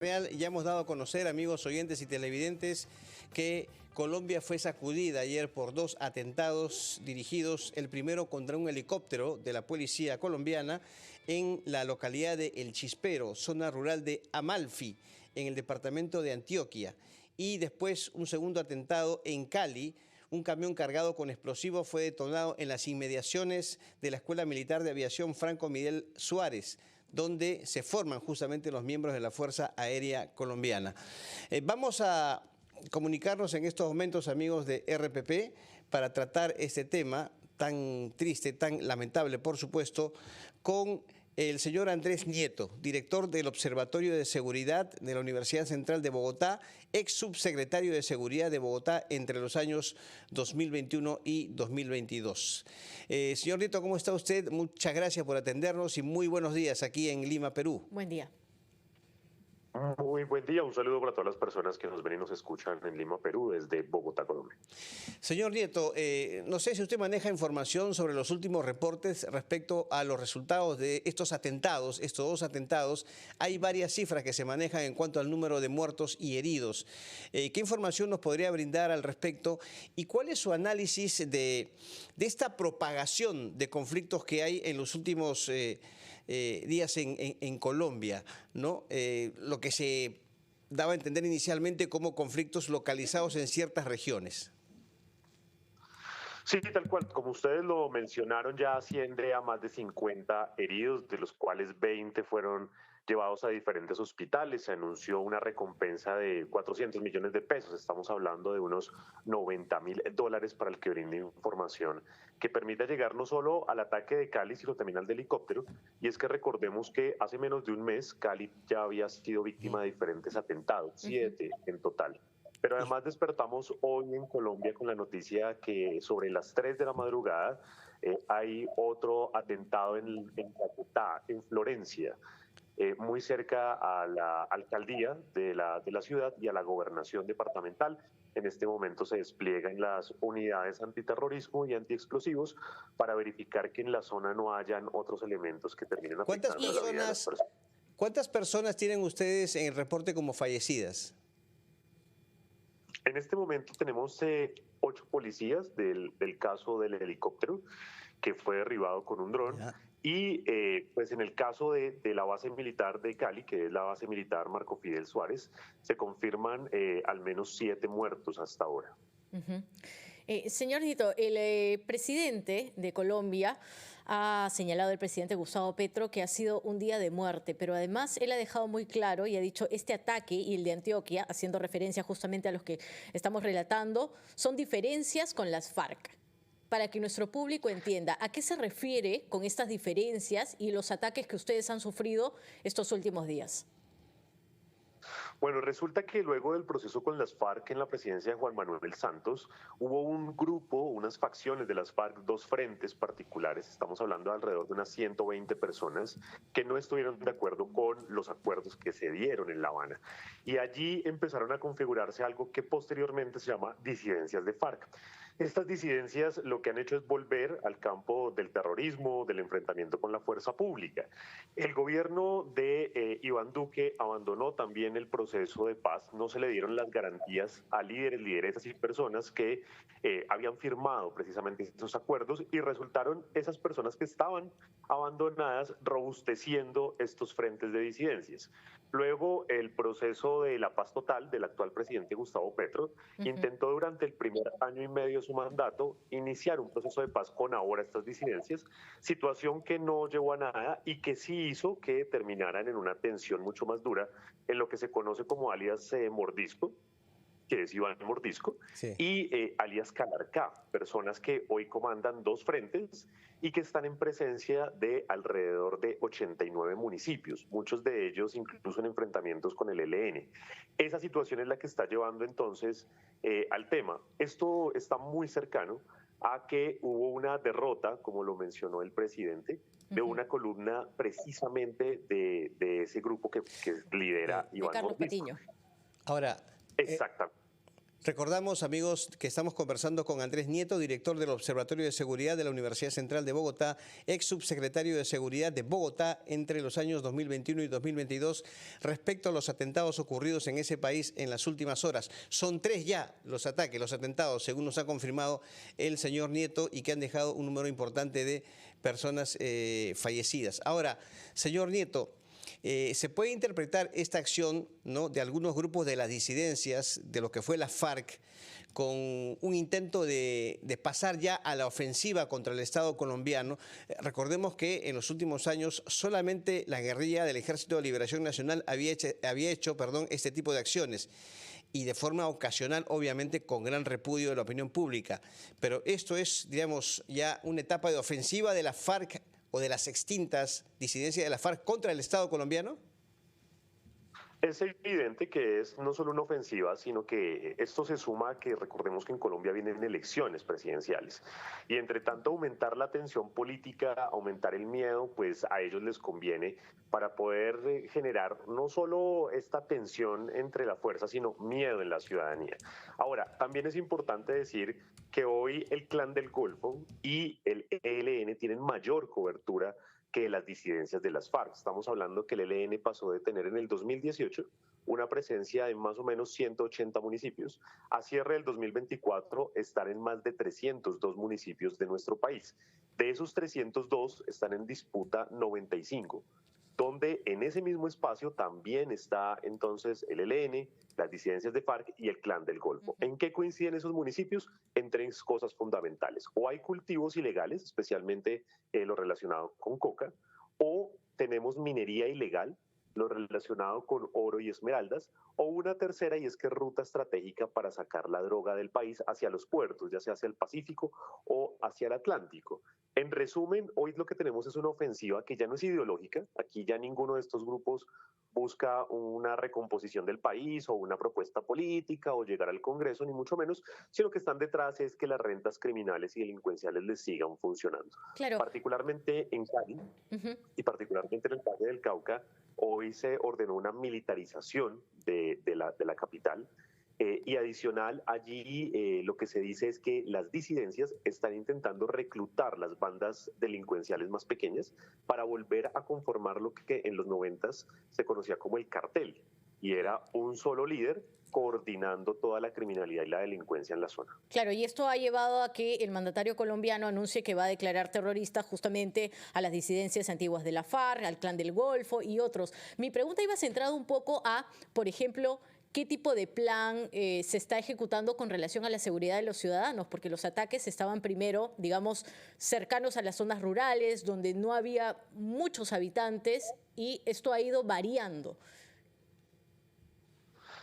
Real, ya hemos dado a conocer, amigos oyentes y televidentes, que Colombia fue sacudida ayer por dos atentados dirigidos, el primero contra un helicóptero de la policía colombiana en la localidad de El Chispero, zona rural de Amalfi, en el departamento de Antioquia. Y después un segundo atentado en Cali. Un camión cargado con explosivos fue detonado en las inmediaciones de la Escuela Militar de Aviación Franco Miguel Suárez, donde se forman justamente los miembros de la Fuerza Aérea Colombiana. Vamos a comunicarnos en estos momentos, amigos de RPP, para tratar este tema tan triste, tan lamentable, por supuesto, con el señor Andrés Nieto, director del Observatorio de Seguridad de la Universidad Central de Bogotá, ex subsecretario de Seguridad de Bogotá entre los años 2021 y 2022. Señor Nieto, ¿cómo está usted? Muchas gracias por atendernos y muy buenos días aquí en Lima, Perú. Buen día. Muy buen día, un saludo para todas las personas que nos ven y nos escuchan en Lima, Perú, desde Bogotá, Colombia. Señor Nieto, no sé si usted maneja información sobre los últimos reportes respecto a los resultados de estos atentados, estos dos atentados. Hay varias cifras que se manejan en cuanto al número de muertos y heridos. ¿Qué información nos podría brindar al respecto? ¿Y cuál es su análisis de esta propagación de conflictos que hay en los últimos días en Colombia, ¿no? Lo que se daba a entender inicialmente como conflictos localizados en ciertas regiones. Sí, tal cual, como ustedes lo mencionaron, ya asciende a más de 50 heridos, de los cuales 20 fueron llevados a diferentes hospitales. Se anunció una recompensa de 400 millones de pesos. Estamos hablando de unos $90.000 para el que brinde información que permita llegar no solo al ataque de Cali, sino también al de helicóptero. Y es que recordemos que hace menos de un mes Cali ya había sido víctima de diferentes atentados, 7 en total. Pero además despertamos hoy en Colombia con la noticia que sobre las 3 de la madrugada hay otro atentado en Bogotá, en Florencia, muy cerca a la alcaldía de la ciudad y a la gobernación departamental. En este momento se despliegan las unidades antiterrorismo y antiexplosivos para verificar que en la zona no hayan otros elementos que terminen afectando la vida de las personas. ¿Cuántas personas tienen ustedes en el reporte como fallecidas? En este momento tenemos 8 policías del caso del helicóptero que fue derribado con un dron. Y pues en el caso de la base militar de Cali, que es la base militar Marco Fidel Suárez, se confirman al menos 7 muertos hasta ahora. Señor Nieto, el presidente de Colombia ha señalado, el presidente Gustavo Petro, que ha sido un día de muerte, pero además él ha dejado muy claro y ha dicho este ataque y el de Antioquia, haciendo referencia justamente a los que estamos relatando, son diferencias con las FARC. Para que nuestro público entienda, ¿a qué se refiere con estas diferencias y los ataques que ustedes han sufrido estos últimos días? Bueno, resulta que luego del proceso con las FARC en la presidencia de Juan Manuel Santos, hubo un grupo, unas facciones de las FARC, dos frentes particulares, estamos hablando de alrededor de unas 120 personas, que no estuvieron de acuerdo con los acuerdos que se dieron en La Habana. Y allí empezaron a configurarse algo que posteriormente se llama disidencias de FARC. Estas disidencias lo que han hecho es volver al campo del terrorismo, del enfrentamiento con la fuerza pública. El gobierno de Iván Duque abandonó también el proceso de paz, no se le dieron las garantías a líderes, lideresas y personas que habían firmado precisamente esos acuerdos y resultaron esas personas que estaban abandonadas robusteciendo estos frentes de disidencias. Luego el proceso de la paz total del actual presidente Gustavo Petro intentó durante el primer año y medio de su mandato iniciar un proceso de paz con ahora estas disidencias, situación que no llevó a nada y que sí hizo que terminaran en una tensión mucho más dura en lo que se conoce como alias Mordisco, que es Iván Mordisco, sí, y alias Calarcá, personas que hoy comandan dos frentes y que están en presencia de alrededor de 89 municipios, muchos de ellos incluso en enfrentamientos con el ELN. Esa situación es la que está llevando entonces al tema. Esto está muy cercano a que hubo una derrota, como lo mencionó el presidente, de una columna precisamente de ese grupo que lidera Iván Carlos Mordisco. Patiño. Ahora, exactamente. Recordamos, amigos, que estamos conversando con Andrés Nieto, director del Observatorio de Seguridad de la Universidad Central de Bogotá, ex subsecretario de Seguridad de Bogotá entre los años 2021 y 2022, respecto a los atentados ocurridos en ese país en las últimas horas. Son 3 ya los ataques, los atentados, según nos ha confirmado el señor Nieto, y que han dejado un número importante de personas fallecidas. Ahora, señor Nieto, se puede interpretar esta acción, ¿no?, de algunos grupos de las disidencias, de lo que fue la FARC, con un intento de pasar ya a la ofensiva contra el Estado colombiano. Recordemos que en los últimos años solamente la guerrilla del Ejército de Liberación Nacional había hecho este tipo de acciones, y de forma ocasional, obviamente, con gran repudio de la opinión pública. Pero esto es, digamos, ya una etapa de ofensiva de la FARC o de las extintas disidencias de la FARC contra el Estado colombiano. Es evidente que es no solo una ofensiva, sino que esto se suma a que recordemos que en Colombia vienen elecciones presidenciales. Y entre tanto aumentar la tensión política, aumentar el miedo, pues a ellos les conviene para poder generar no solo esta tensión entre las fuerzas, sino miedo en la ciudadanía. Ahora, también es importante decir que hoy el Clan del Golfo y el ELN tienen mayor cobertura que las disidencias de las FARC. Estamos hablando que el ELN pasó de tener en el 2018 una presencia en más o menos 180 municipios, a cierre del 2024 estar en más de 302 municipios de nuestro país. De esos 302 están en disputa 95, donde en ese mismo espacio también está entonces el ELN, las disidencias de FARC y el Clan del Golfo. ¿En qué coinciden esos municipios? En 3 cosas fundamentales. O hay cultivos ilegales, especialmente lo relacionado con coca, o tenemos minería ilegal, lo relacionado con oro y esmeraldas, o una tercera, y es que es ruta estratégica para sacar la droga del país hacia los puertos, ya sea hacia el Pacífico o hacia el Atlántico. En resumen, hoy lo que tenemos es una ofensiva que ya no es ideológica. Aquí ya ninguno de estos grupos busca una recomposición del país o una propuesta política o llegar al Congreso, ni mucho menos, sino que están detrás es que las rentas criminales y delincuenciales les sigan funcionando. Claro. Particularmente en Cali y particularmente en el Valle del Cauca, hoy se ordenó una militarización de la capital. Y adicional, allí lo que se dice es que las disidencias están intentando reclutar las bandas delincuenciales más pequeñas para volver a conformar lo que en los 90s se conocía como el cartel, y era un solo líder coordinando toda la criminalidad y la delincuencia en la zona. Claro, y esto ha llevado a que el mandatario colombiano anuncie que va a declarar terroristas justamente a las disidencias antiguas de la FARC, al Clan del Golfo y otros. Mi pregunta iba centrada un poco a, por ejemplo, ¿qué tipo de plan se está ejecutando con relación a la seguridad de los ciudadanos? Porque los ataques estaban primero, digamos, cercanos a las zonas rurales, donde no había muchos habitantes, y esto ha ido variando.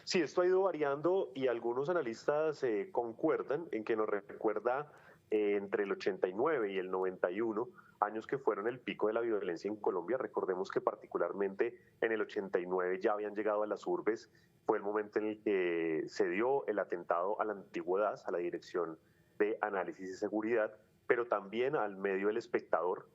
Sí, esto ha ido variando, y algunos analistas concuerdan en que nos recuerda entre el 89 y el 91, años que fueron el pico de la violencia en Colombia. Recordemos que particularmente en el 89 ya habían llegado a las urbes. Fue el momento en el que se dio el atentado a la Antigüedad, a la Dirección de Análisis y Seguridad, pero también al medio El Espectador.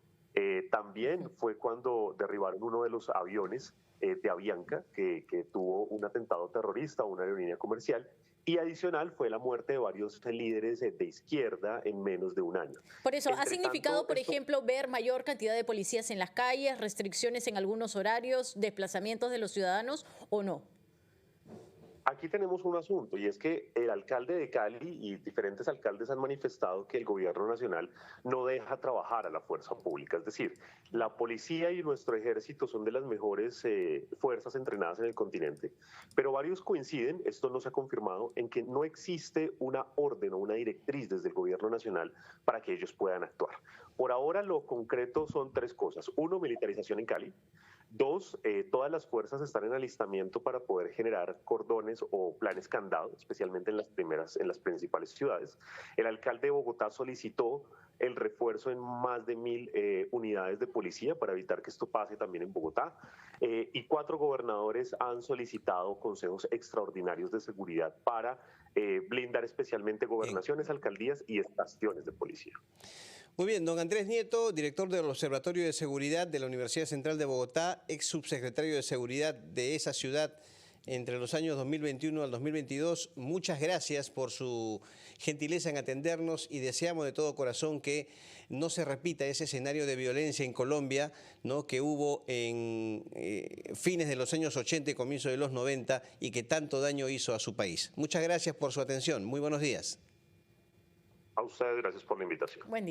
También fue cuando derribaron uno de los aviones de Avianca, que tuvo un atentado terrorista, una aerolínea comercial. Y adicional fue la muerte de varios líderes de izquierda en menos de un año. Por eso, ¿ha significado, por ejemplo, ver mayor cantidad de policías en las calles, restricciones en algunos horarios, desplazamientos de los ciudadanos o no? Aquí tenemos un asunto, y es que el alcalde de Cali y diferentes alcaldes han manifestado que el gobierno nacional no deja trabajar a la fuerza pública. Es decir, la policía y nuestro ejército son de las mejores fuerzas entrenadas en el continente, pero varios coinciden, esto no se ha confirmado, en que no existe una orden o una directriz desde el gobierno nacional para que ellos puedan actuar. Por ahora lo concreto son 3 cosas. 1, militarización en Cali. 2, todas las fuerzas están en alistamiento para poder generar cordones o planes candado, especialmente en las principales ciudades. El alcalde de Bogotá solicitó el refuerzo en más de 1.000 unidades de policía para evitar que esto pase también en Bogotá. Y 4 gobernadores han solicitado consejos extraordinarios de seguridad para blindar especialmente gobernaciones, alcaldías y estaciones de policía. Muy bien, don Andrés Nieto, director del Observatorio de Seguridad de la Universidad Central de Bogotá, ex subsecretario de Seguridad de esa ciudad entre los años 2021 al 2022. Muchas gracias por su gentileza en atendernos y deseamos de todo corazón que no se repita ese escenario de violencia en Colombia, ¿no?, que hubo en fines de los años 80 y comienzo de los 90 y que tanto daño hizo a su país. Muchas gracias por su atención. Muy buenos días. A ustedes, gracias por la invitación. Buen día.